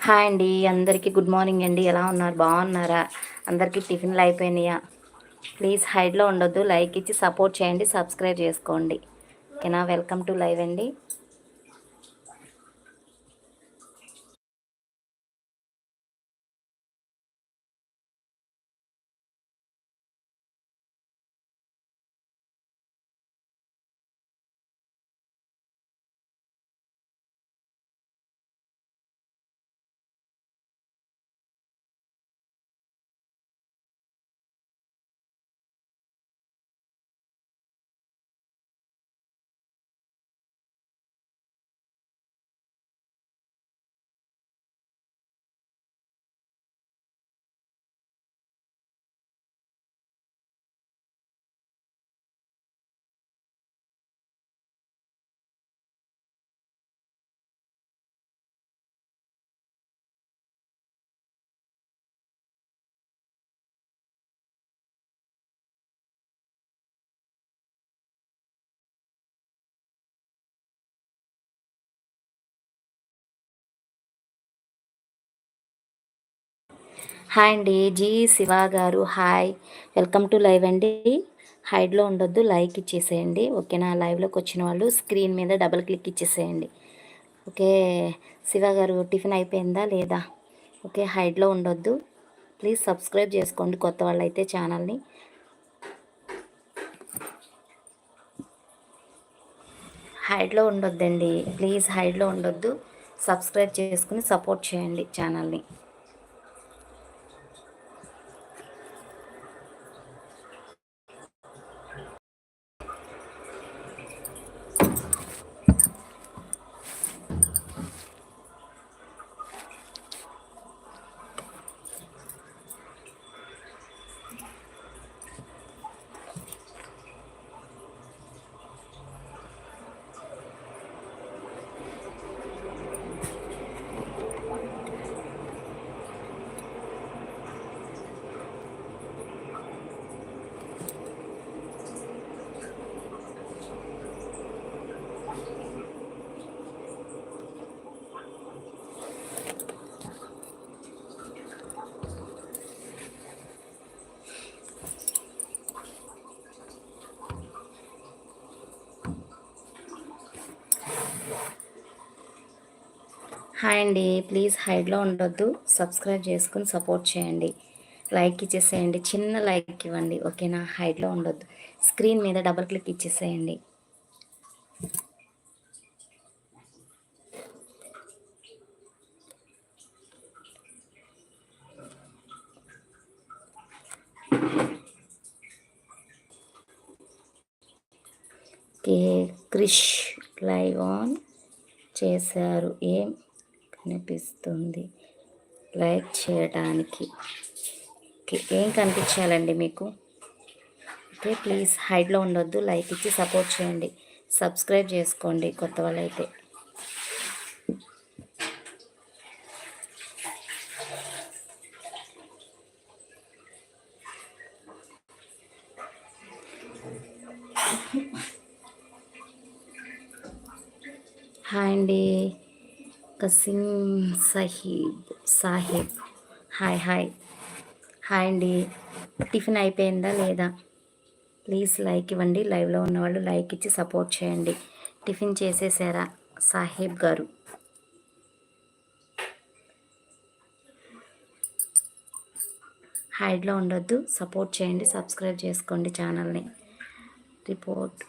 Hi అండి, అందరికీ good morning అండి. ఎలా ఉన్నారు? బాగున్నారా? అందరికీ టిఫిన్లు అయిపోయినాయా? ప్లీజ్ హైడ్లో ఉండొద్దు, లైక్ ఇచ్చి సపోర్ట్ చేయండి, సబ్స్క్రైబ్ చేసుకోండి. ఓకేనా? వెల్కమ్ టు లైవ్ అండి. హాయ్ అండి, జీ శివ గారు హాయ్. వెల్కమ్ టు లైవ్ అండి. హైడ్లో ఉండొద్దు, లైక్ ఇచ్చేసేయండి. ఓకేనా? లైవ్లోకి వచ్చిన వాళ్ళు స్క్రీన్ మీద డబుల్ క్లిక్ ఇచ్చేసేయండి. ఓకే. శివ గారు టిఫిన్ అయిపోయిందా లేదా? ఓకే, హైడ్లో ఉండొద్దు, ప్లీజ్ సబ్స్క్రైబ్ చేసుకోండి కొత్త వాళ్ళు అయితే ఛానల్ని. హైడ్లో ఉండొద్దండి, ప్లీజ్ హైడ్లో ఉండొద్దు, సబ్స్క్రైబ్ చేసుకుని సపోర్ట్ చేయండి ఛానల్ని. హాయ్ అండి, ప్లీజ్ హైడ్లో ఉండొద్దు, సబ్స్క్రైబ్ చేసుకుని సపోర్ట్ చేయండి. లైక్ ఇచ్చేసేయండి, చిన్న లైక్ ఇవ్వండి. ఓకేనా? హైడ్లో ఉండొద్దు, స్క్రీన్ మీద డబుల్ క్లిక్ ఇచ్చేసేయండి. ఓకే, క్రిష్ లైవ్ ఆన్ చేశారు. ఏం కనిపిస్తుంది లైక్ చేయడానికి? ఓకే, ఏం కనిపించాలండి మీకు? ఓకే, ప్లీజ్ హైడ్లో ఉండొద్దు, లైక్ ఇచ్చి సపోర్ట్ చేయండి, సబ్స్క్రైబ్ చేసుకోండి కొత్త వాళ్ళైతే. హాయ్ అండి, Kasim Sahib hi hi. Hi అండి, టిఫిన్ అయిపోయిందా లేదా? ప్లీజ్ లైక్ ఇవ్వండి, లైవ్లో ఉన్నవాళ్ళు లైక్ ఇచ్చి సపోర్ట్ చేయండి. టిఫిన్ చేసేసారా సాహిబ్ గారు? హైడ్లో ఉండొద్దు, సపోర్ట్ చేయండి, సబ్స్క్రైబ్ చేసుకోండి ఛానల్ని. రిపోర్ట్